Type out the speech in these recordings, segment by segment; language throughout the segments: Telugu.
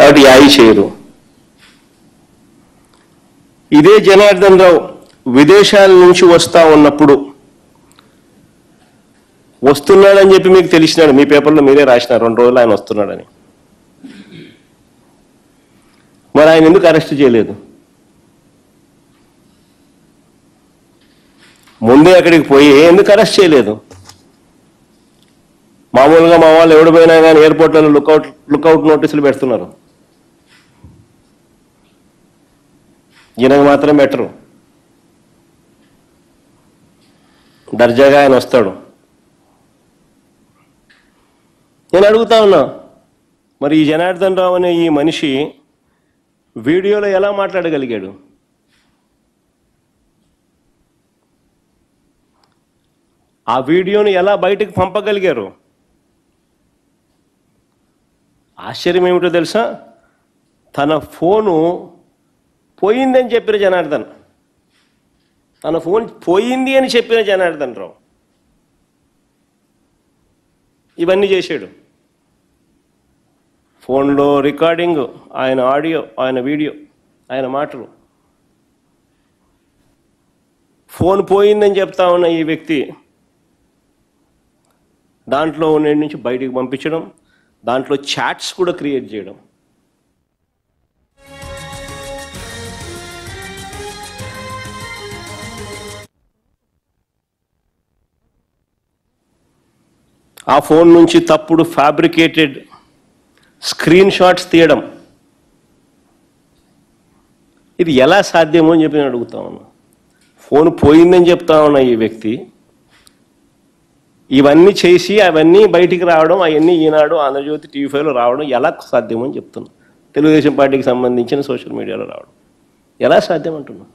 కాబట్టి యాయి చేయరు. ఇదే జనార్దన్ రావు విదేశాల నుంచి వస్తా ఉన్నప్పుడు వస్తున్నాడని చెప్పి మీకు తెలిసినాడు, మీ పేపర్లో మీరే రాసినారు 2 రోజులు ఆయన వస్తున్నాడని. మరి ఆయన ఎందుకు అరెస్ట్ చేయలేదు? ముందే అక్కడికి పోయి ఎందుకు అరెస్ట్ చేయలేదు? మామూలుగా మా వాళ్ళు ఎవడు పోయినా కానీ ఎయిర్పోర్ట్లలో లుకౌట్ నోటీసులు పెడుతున్నారు, ఈయనకు మాత్రం బెటరు. దర్జాగా ఆయన వస్తాడు. నేను అడుగుతా ఉన్నా, మరి ఈ జనార్దన్ రావు అనే ఈ మనిషి వీడియోలో ఎలా మాట్లాడగలిగాడు? ఆ వీడియోని ఎలా బయటకు పంపగలిగారు? ఆశ్చర్యం ఏమిటో తెలుసా, తన ఫోను పోయిందని చెప్పిన జనార్దన్, తన ఫోన్ పోయింది అని చెప్పిన జనార్దన్ రావు ఇవన్నీ చేశాడు. ఫోన్లో రికార్డింగ్, ఆయన ఆడియో, ఆయన వీడియో, ఆయన మాటలు. ఫోన్ పోయిందని చెప్తా ఉన్న ఈ వ్యక్తి దాంట్లో ఉన్న నుంచి బయటికి పంపించడం, దాంట్లో చాట్స్ కూడా క్రియేట్ చేయడం. ఆ ఫోన్ నుంచి తప్పుడు ఫ్యాబ్రికేటెడ్ స్క్రీన్ షాట్స్ తీయడం, ఇది ఎలా సాధ్యమో అని చెప్పి నేను అడుగుతా ఉన్నా. ఫోన్ పోయిందని చెప్తా ఉన్న ఈ వ్యక్తి ఇవన్నీ చేసి అవన్నీ బయటికి రావడం, అవన్నీ ఈనాడు, ఆంధ్రజ్యోతి, టీవీ5లో రావడం ఎలా సాధ్యమో అని చెప్తున్నా. తెలుగుదేశం పార్టీకి సంబంధించిన సోషల్ మీడియాలో రావడం ఎలా సాధ్యం అంటున్నా.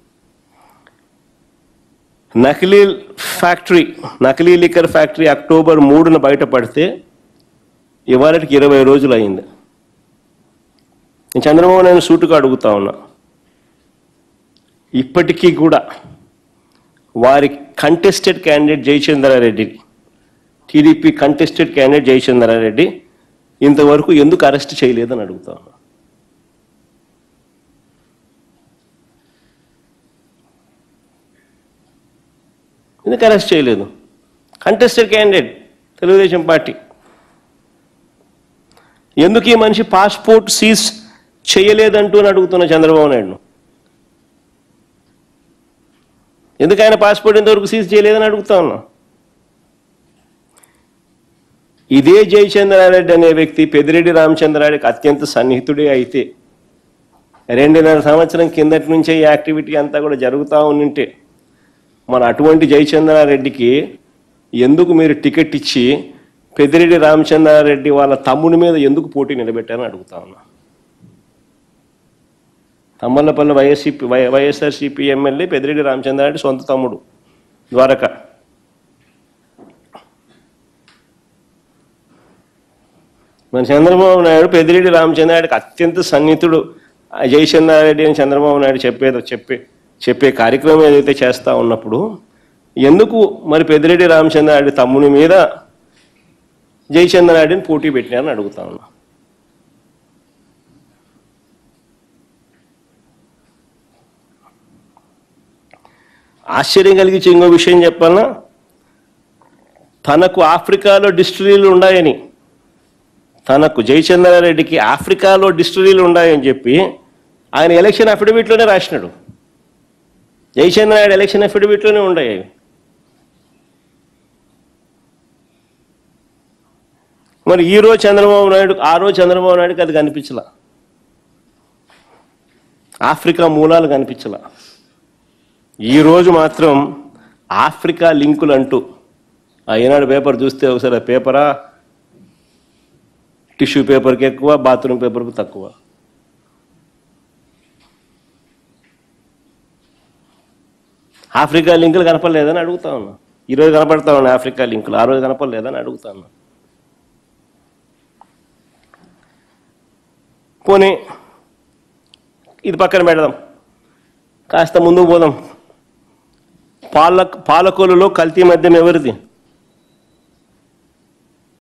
నకిలీ లిక్కర్ ఫ్యాక్టరీ అక్టోబర్ 3న బయటపడితే ఇవాళకి 20 రోజులు అయింది. నేను చంద్రబాబు నాయుడు సూటుగా అడుగుతా ఉన్నా, ఇప్పటికీ కూడా వారి contested candidate Jayachandra Reddy, TDP contested candidate Jayachandra Reddy ఇంతవరకు ఎందుకు అరెస్ట్ చేయలేదని అడుగుతా ఉన్నా. ఎందుకు అరెస్ట్ చేయలేదు? Contested candidate Telugu Desam party. ఎందుకు ఈ మనిషి పాస్పోర్ట్ సీజ్ చేయలేదంటూ అని అడుగుతున్న చంద్రబాబు నాయుడు. ఎందుకు ఆయన పాస్పోర్ట్ ఇంతవరకు సీజ్ చేయలేదని అడుగుతా ఉన్నా. ఇదే జయచంద్రారెడ్డి అనే వ్యక్తి పెద్దిరెడ్డి రామచంద్రారెడ్డికి అత్యంత సన్నిహితుడే అయితే 2.5 సంవత్సరం కిందటి నుంచే ఈ యాక్టివిటీ అంతా కూడా జరుగుతూ ఉంటే మరి అటువంటి జయచంద్రారెడ్డికి ఎందుకు మీరు టికెట్ ఇచ్చి పెద్దిరెడ్డి రామచంద్రారెడ్డి వాళ్ళ తమ్ముని మీద ఎందుకు పోటీ నిలబెట్టారని అడుగుతా ఉన్నా. తమ్మల్లపల్లి వైఎస్ఆర్సీపీ ఎమ్మెల్యే పెద్దిరెడ్డి రామచంద్రారెడ్డి సొంత తమ్ముడు ద్వారక. మన చంద్రబాబు నాయుడు పెద్దిరెడ్డి రామచంద్రారెడ్డికి అత్యంత సన్నిహితుడు జయచంద్రారెడ్డి అని చంద్రబాబు నాయుడు చెప్పే కార్యక్రమం ఏదైతే చేస్తూ ఉన్నప్పుడు ఎందుకు మరి పెద్దిరెడ్డి రామచంద్రారెడ్డి తమ్ముని మీద జయచంద్రారెడ్డిని పోటీ పెట్టినారని అడుగుతా ఉన్నా. ఆశ్చర్యం కలిగించే ఇంకో విషయం చెప్పాలన్నా, తనకు ఆఫ్రికాలో డిస్టిలరీలు ఉన్నాయని, తనకు జయచంద్రారెడ్డికి ఆఫ్రికాలో డిస్టిలరీలు ఉన్నాయని చెప్పి ఆయన ఎలక్షన్ అఫిడవిట్లోనే రాసినాడు. జయచంద్రారెడ్డి ఎలక్షన్ అఫిడవిట్లోనే ఉన్నాయి. మరి ఈరోజు చంద్రబాబు నాయుడు, ఆ రోజు చంద్రబాబు నాయుడుకి అది కనిపించలా, ఆఫ్రికా మూలాలు కనిపించలా. ఈరోజు మాత్రం ఆఫ్రికా లింకులు అంటూ ఈనాడు పేపర్ చూస్తే ఒకసారి ఆ పేపరా టిష్యూ పేపర్కి ఎక్కువ, బాత్రూమ్ పేపర్కి తక్కువ. ఆఫ్రికా లింకులు కనపడలేదని అడుగుతా ఉన్నా. ఈరోజు కనపడతా ఉన్నాయి ఆఫ్రికా లింకులు, ఆ రోజు కనపడలేదని అడుగుతా ఉన్నా. పోనీ ఇది పక్కన పెడదాం, కాస్త ముందుకు పోదాం. పాలకొల్లులో కల్తీ మద్యం ఎవరిది?